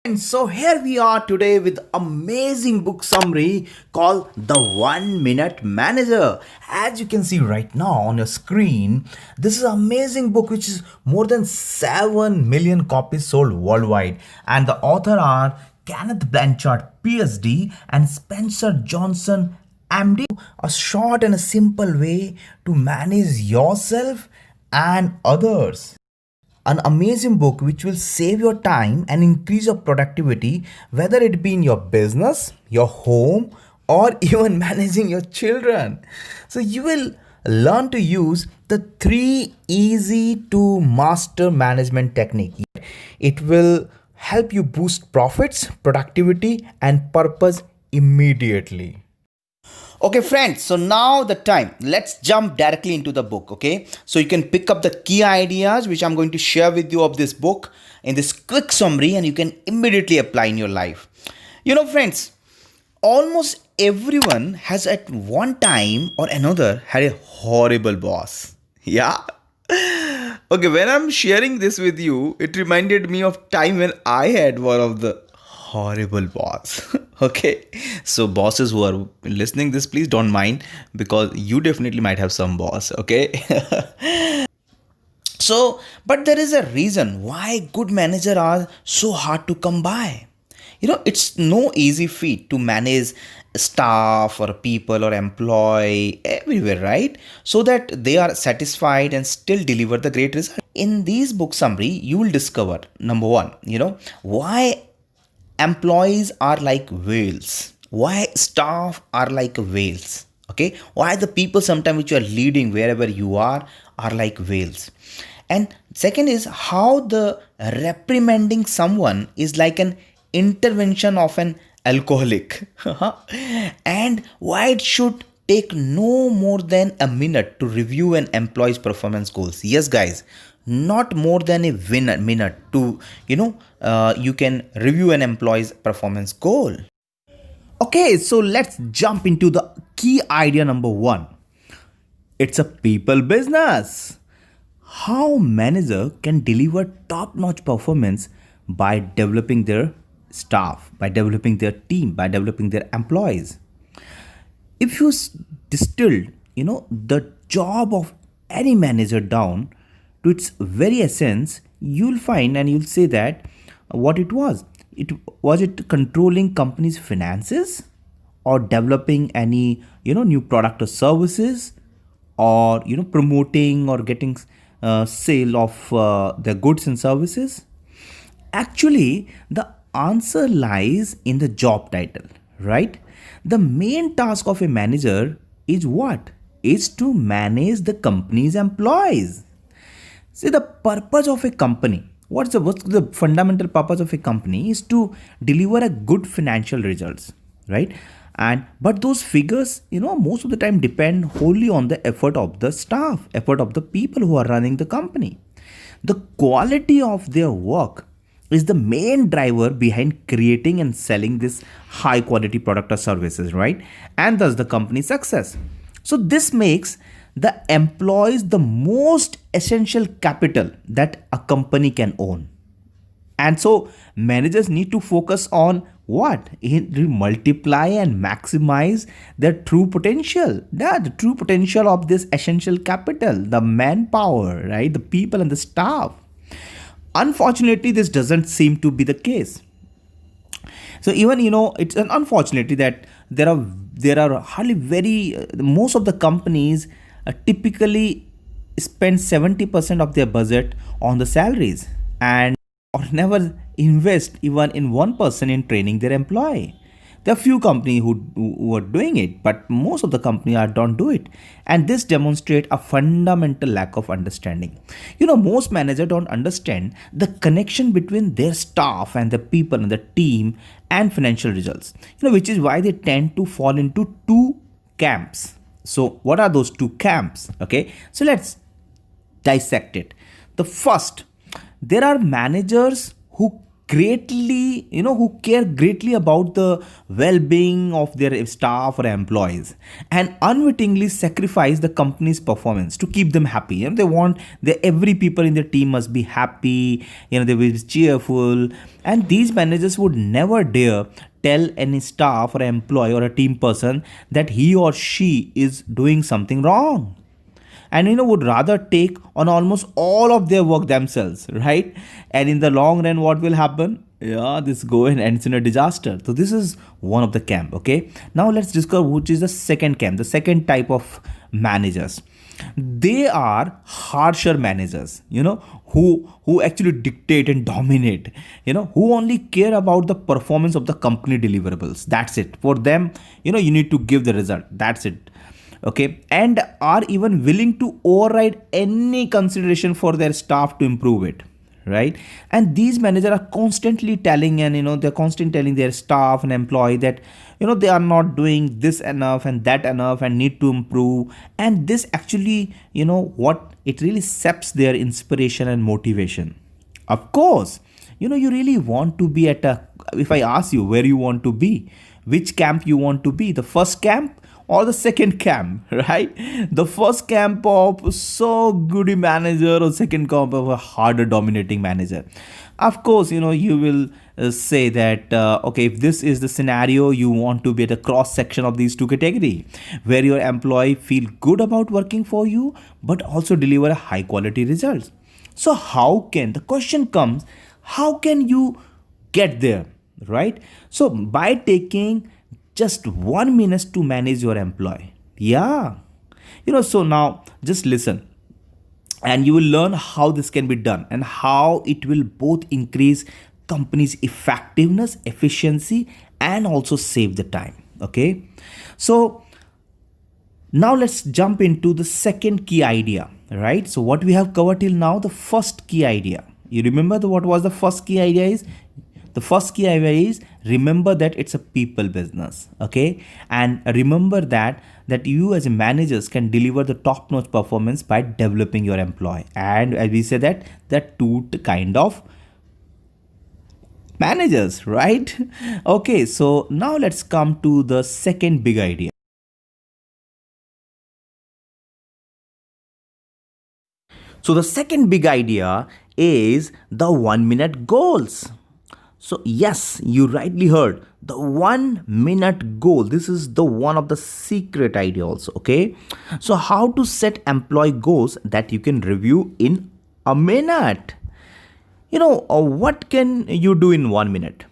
And so here we are today with amazing book summary called The 1 Minute Manager. As you can see right now on your screen, this is an amazing book which is more than 7 million copies sold worldwide. And the author are Kenneth Blanchard, PhD, and Spencer Johnson, MD. A short and a simple way to manage yourself and others. An amazing book which will save your time and increase your productivity, whether it be in your business, your home, or even managing your children. So you will learn to use the 3 easy to master management technique. It will help you boost profits, productivity, and purpose immediately. Okay, friends, so now the time. Let's jump directly into the book, okay? So you can pick up the key ideas which I'm going to share with you of this book in this quick summary, and you can immediately apply in your life. Friends, almost everyone has at one time or another had a horrible boss. Yeah? Okay, when I'm sharing this with you, it reminded me of time when I had one of the horrible boss. Okay, so bosses who are listening this, please don't mind, because you definitely might have some boss. Okay. So but there is a reason why good managers are so hard to come by. It's no easy feat to manage staff or people or employee everywhere, right? So that they are satisfied and still deliver the great result. In this book summary, you will discover number one, why employees are like whales, why staff are like whales, okay, why the people sometimes which you are leading wherever you are like whales. And second is how the reprimanding someone is like an intervention of an alcoholic. And why it should take no more than a minute to review an employee's performance goals. Yes, guys, not more than a minute to you can review an employee's performance goal. Okay, so let's jump into the key idea number one. It's a people business. How manager can deliver top-notch performance by developing their staff, by developing their team, by developing their employees. If you distilled, the job of any manager down to its very essence, you'll find and you'll say that what it was. It controlling company's finances, or developing any new product or services, or promoting or getting sale of their goods and services. Actually, the answer lies in the job title, right? The main task of a manager is what? Is to manage the company's employees. See, the purpose of a company, what's the fundamental purpose of a company is to deliver a good financial results, right? And but those figures, most of the time depend wholly on the effort of the staff, effort of the people who are running the company. The quality of their work is the main driver behind creating and selling this high quality product or services, right? And thus the company's success. So this makes the employees the most essential capital that a company can own. And so managers need to focus on what? Multiply and maximize their true potential. The true potential of this essential capital, the manpower, right? The people and the staff. Unfortunately, this doesn't seem to be the case. So even it's an unfortunately that there are hardly most of the companies typically spend 70% of their budget on the salaries, and or never invest even in 1% in training their employee. There are few companies who are doing it, but most of the companies don't do it. And this demonstrates a fundamental lack of understanding. Most managers don't understand the connection between their staff and the people and the team and financial results, which is why they tend to fall into two camps. So what are those two camps? Okay, so let's dissect it. The first, there are managers who greatly, who care greatly about the well-being of their staff or employees, and unwittingly sacrifice the company's performance to keep them happy. They want every people in the team must be happy, they will be cheerful, and these managers would never dare tell any staff or employee or a team person that he or she is doing something wrong, and would rather take on almost all of their work themselves, right? And in the long run, what will happen? Yeah, this go and ends in a disaster. So this is one of the camp. Okay, now let's discuss which is the second camp, the second type of managers. They are harsher managers, who actually dictate and dominate, who only care about the performance of the company deliverables. That's it for them. You need to give the result. That's it. Okay, and are even willing to override any consideration for their staff to improve it, right? And these managers are constantly telling, and they're constantly telling their staff and employee that they are not doing this enough and that enough and need to improve. And this actually, what it really saps their inspiration and motivation. Of course, you really want to be at a, if I ask you where you want to be, which camp you want to be, the first camp or the second camp, right? The first camp of so good manager, or second camp of a harder dominating manager. Of course, you will say that okay, if this is the scenario, you want to be at a cross section of these two category, where your employee feel good about working for you but also deliver a high quality results. So how can, the question comes, how can you get there, right? So by taking just 1 minute to manage your employee. Yeah. So now just listen, and you will learn how this can be done and how it will both increase company's effectiveness, efficiency, and also save the time. Okay. So now let's jump into the second key idea, right? So what we have covered till now, the first key idea. You remember what was the first key idea is? The first key idea is, remember that it's a people business, okay? And remember that you as a managers can deliver the top-notch performance by developing your employee. And as we say that, two kind of managers, right? Okay, so now let's come to the second big idea. So the second big idea is the 1 minute goals. So yes, you rightly heard, the 1 minute goal. This is the one of the secret idea also. Okay, so how to set employee goals that you can review in a minute. What can you do in 1 minute?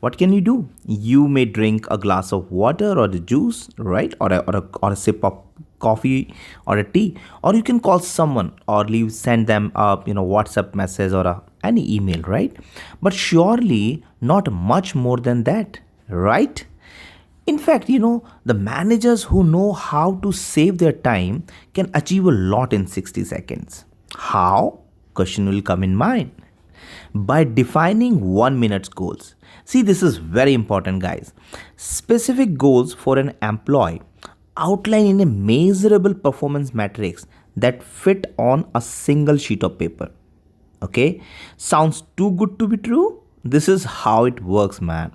What can you do? You may drink a glass of water or the juice, right? Or a sip of coffee or a tea, or you can call someone or send them a WhatsApp message or any email, right? But surely not much more than that, right? In fact, the managers who know how to save their time can achieve a lot in 60 seconds. How? Question will come in mind. By defining 1 minute goals. See, this is very important, guys. Specific goals for an employee outline in a measurable performance matrix that fit on a single sheet of paper. Okay, sounds too good to be true? This is how it works, man.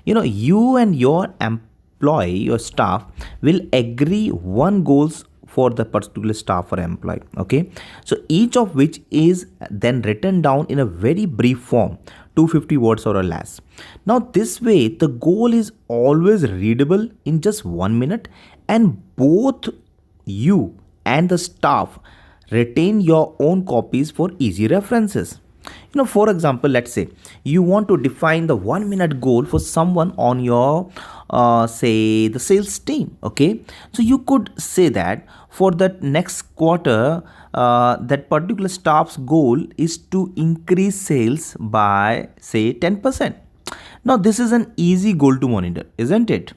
You and your employee, your staff, will agree one goals for the particular staff or employee. Okay, so each of which is then written down in a very brief form, 250 words or less. Now this way the goal is always readable in just 1 minute, and both you and the staff retain your own copies for easy references. For example, let's say you want to define the 1 minute goal for someone on your say the sales team. Okay, so you could say that for that next quarter, that particular staff's goal is to increase sales by say 10%. Now this is an easy goal to monitor, isn't it?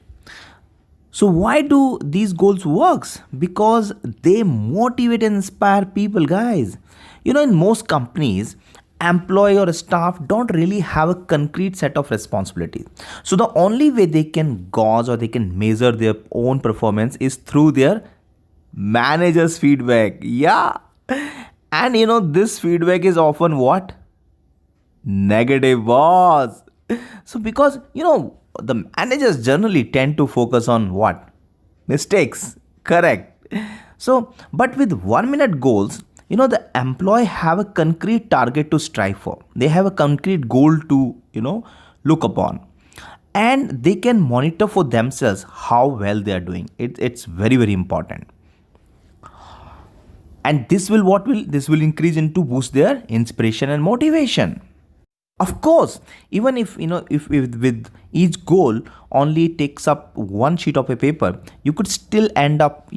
So why do these goals works? Because they motivate and inspire people, guys. In most companies, employee or staff don't really have a concrete set of responsibilities. So the only way they can gauge or they can measure their own performance is through their manager's feedback. Yeah. And this feedback is often what? Negative, boss. So, because the managers generally tend to focus on what? Mistakes. Correct. So, but with 1 minute goals, the employee have a concrete target to strive for. They have a concrete goal to, look upon. And they can monitor for themselves how well they are doing. It's very, very important. And this will increase into boost their inspiration and motivation. Of course, even if with each goal only takes up one sheet of a paper, you could still end up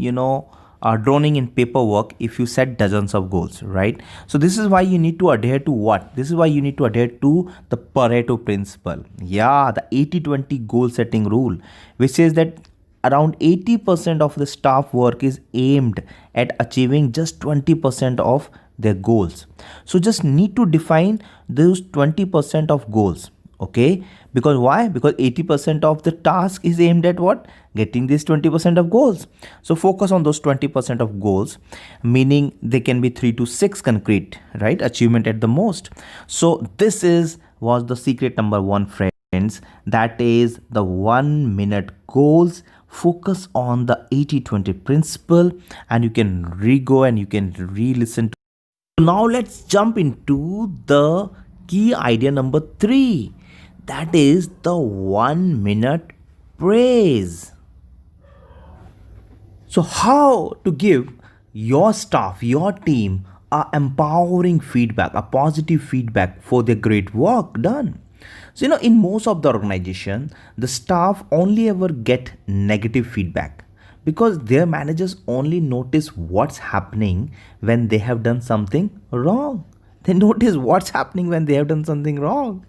drowning in paperwork if you set dozens of goals, right? So this is why you need to adhere to what? This is why you need to adhere to the Pareto principle. Yeah, the 80-20 goal setting rule, which says that around 80% of the staff work is aimed at achieving just 20% of their goals. So just need to define those 20% of goals. Okay, because why? Because 80% of the task is aimed at what? Getting this 20% of goals. So focus on those 20% of goals, meaning they can be 3 to 6 concrete, right, achievement at the most. So this was the secret number 1, friends. That is the 1 minute goals. Focus on the 80-20 principle, and you can re-go and you can re-listen to. Now let's jump into the key idea number 3. That is the 1 minute praise. So how to give your staff, your team, a empowering feedback, a positive feedback for their great work done. So in most of the organization, the staff only ever get negative feedback because their managers only notice what's happening when they have done something wrong. They notice what's happening when they have done something wrong.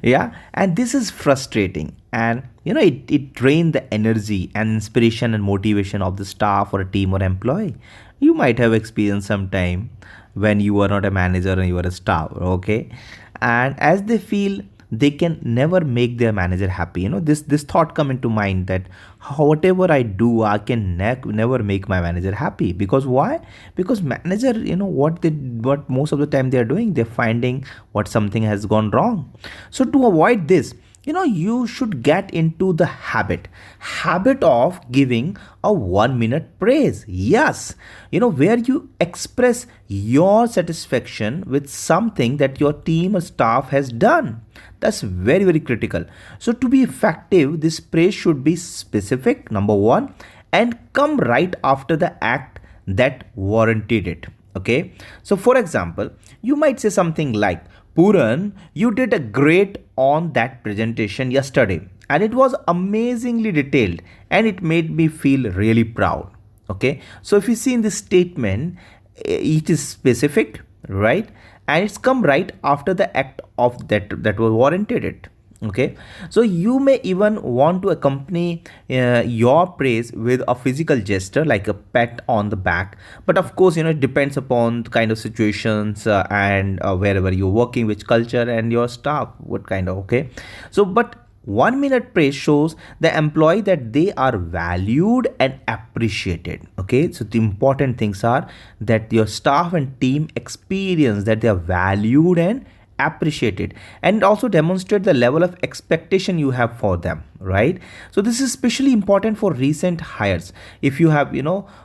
Yeah, and this is frustrating, and it drains the energy and inspiration and motivation of the staff or a team or employee. You might have experienced some time when you were not a manager and you were a staff, okay? And as they feel they can never make their manager happy, this thought come into mind that whatever I do, I can never make my manager happy. Because why? Because manager, what most of the time they are doing, they're finding what something has gone wrong. So to avoid this, you should get into the habit of giving a 1 minute praise. Yes, where you express your satisfaction with something that your team or staff has done. That's very, very critical. So to be effective, this praise should be specific, number 1, and come right after the act that warranted it. Okay, so for example, you might say something like, Puran, you did a great on that presentation yesterday, and it was amazingly detailed, and it made me feel really proud. Okay, so if you see in this statement, it is specific, right, and it's come right after the act of that was warranted it. Okay, so you may even want to accompany your praise with a physical gesture like a pat on the back, but of course it depends upon the kind of situations and wherever you're working, which culture and your staff, what kind of. Okay, so but 1 minute praise shows the employee that they are valued and appreciated. Okay, so the important things are that your staff and team experience that they are valued and appreciated, and also demonstrate the level of expectation you have for them, right? So this is especially important for recent hires. If you have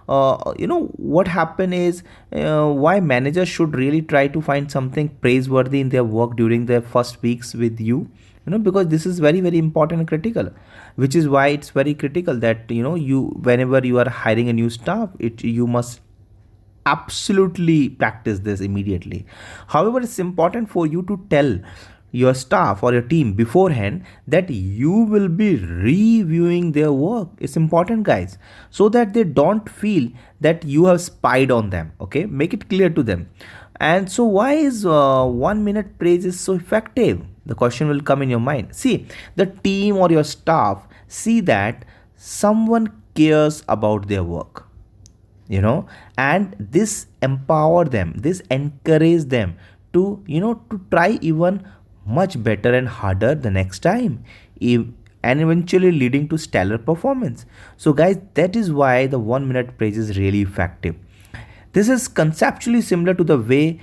what happen is why managers should really try to find something praiseworthy in their work during their first weeks with you, because this is very, very important and critical, which is why it's very critical that you whenever you are hiring a new staff, you must absolutely practice this immediately. However, it's important for you to tell your staff or your team beforehand that you will be reviewing their work. It's important, guys, so that they don't feel that you have spied on them. Okay, make it clear to them. And so why is 1 minute praise is so effective? The question will come in your mind. See, the team or your staff see that someone cares about their work, and this empower them, this encourage them to to try even much better and harder the next time, and eventually leading to stellar performance. So guys, that is why the 1 minute praise is really effective. This is conceptually similar to the way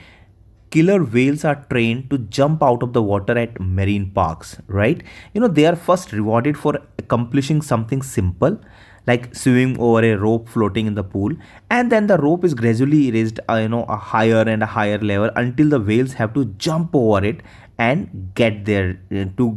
killer whales are trained to jump out of the water at marine parks, right? They are first rewarded for accomplishing something simple like swimming over a rope floating in the pool, and then the rope is gradually raised a higher and a higher level until the whales have to jump over it and get their to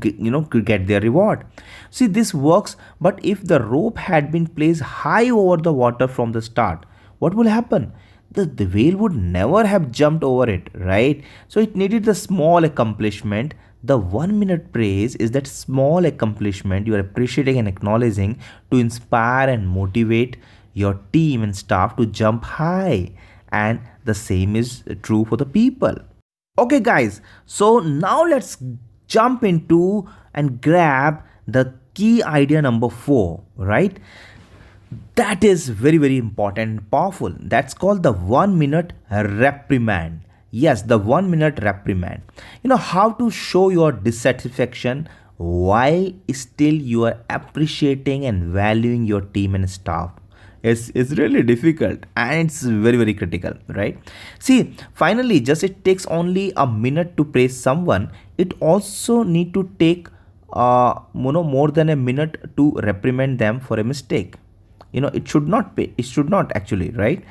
get their reward. See, this works, but if the rope had been placed high over the water from the start, what will happen? The whale would never have jumped over it, right? So it needed the small accomplishment. The 1 minute praise is that small accomplishment you are appreciating and acknowledging to inspire and motivate your team and staff to jump high. And the same is true for the people. Okay, guys, so now let's jump into and grab the key idea number 4, right? That is very, very important and powerful. That's called the 1 minute reprimand. Yes, the 1 minute reprimand. How to show your dissatisfaction while still you are appreciating and valuing your team and staff. It's really difficult and it's very, very critical, right? See, finally, just it takes only a minute to praise someone. It also need to take more than a minute to reprimand them for a mistake. It should not actually, right?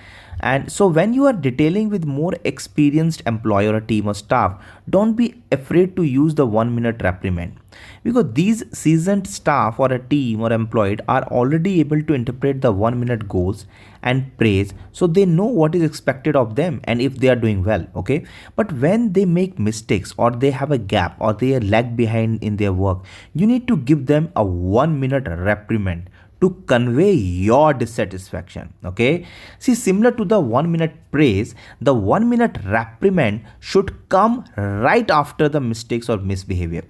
And so when you are detailing with more experienced employee or a team or staff, don't be afraid to use the 1 minute reprimand, because these seasoned staff or a team or employee are already able to interpret the 1 minute goals and praise, so they know what is expected of them and if they are doing well. Okay, but when they make mistakes or they have a gap or they lag behind in their work, you need to give them a 1 minute reprimand to convey your dissatisfaction. Okay, see, similar to the 1 minute praise, the 1 minute reprimand should come right after the mistakes or misbehavior.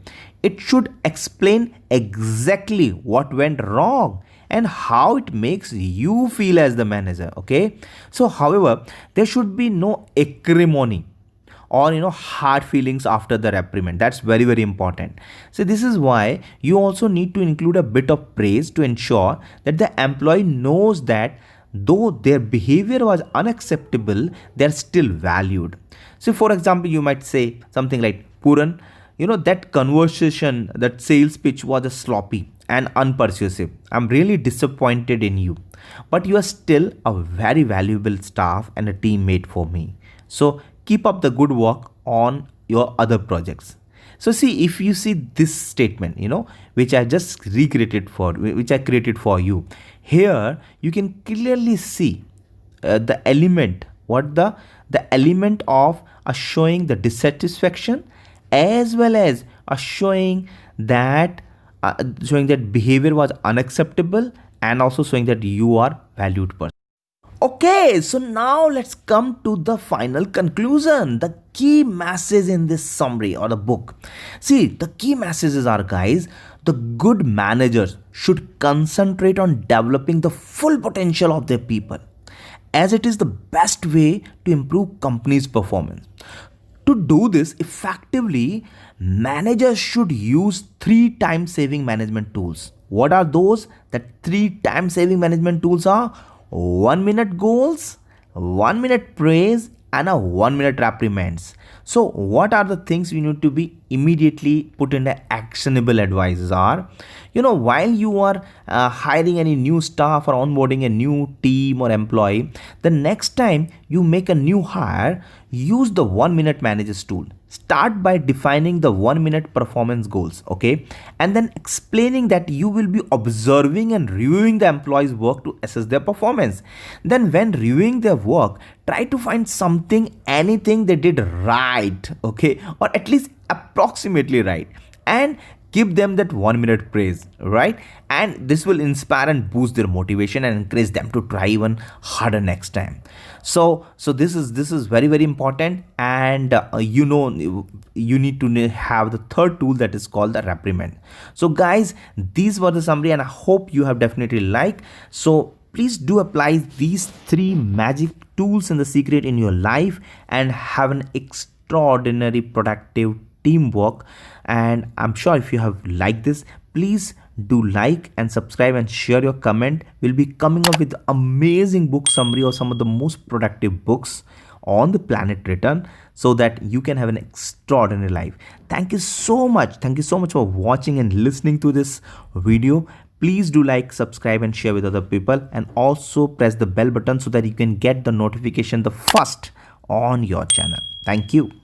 It should explain exactly what went wrong and how it makes you feel as the manager. Okay, so however, there should be no acrimony or hard feelings after the reprimand. That's very, very important. So this is why you also need to include a bit of praise to ensure that the employee knows that though their behavior was unacceptable, they're still valued. So for example, you might say something like, Puran, that conversation, that sales pitch was a sloppy and unpersuasive. I'm really disappointed in you, but you are still a very valuable staff and a teammate for me. So keep up the good work on your other projects. So see, if you see this statement, which I just which I created for you, here you can clearly see the element, the element of showing the dissatisfaction, as well as showing that behavior was unacceptable, and also showing that you are valued person. Okay, so now let's come to the final conclusion, the key message in this summary or the book. See, the key messages are, guys, the good managers should concentrate on developing the full potential of their people, as it is the best way to improve company's performance. To do this effectively, managers should use 3 time saving management tools. What are those? The 3 time saving management tools are 1 minute goals, 1 minute praise, and a 1 minute reprimands. So what are the things we need to be immediately put in the actionable advices are, while you are hiring any new staff or onboarding a new team or employee, the next time you make a new hire, use the 1 minute managers tool. Start by defining the 1 minute performance goals, okay, and then explaining that you will be observing and reviewing the employees' work to assess their performance. Then when reviewing their work, try to find anything they did right, okay, or at least approximately right, and give them that 1 minute praise, right? And this will inspire and boost their motivation and encourage them to try even harder next time. So this is very, very important. And you need to have the third tool, that is called the reprimand. So guys, these were the summary, and I hope you have definitely liked. So please do apply these 3 magic tools in the secret in your life and have an extraordinary productive teamwork. And I'm sure if you have liked this, please do like and subscribe and share your comment. We'll be coming up with amazing book summary or some of the most productive books on the planet Return so that you can have an extraordinary life. Thank you so much. Thank you so much for watching and listening to this video. Please do like, subscribe and share with other people, and also press the bell button so that you can get the notification the first on your channel. Thank you.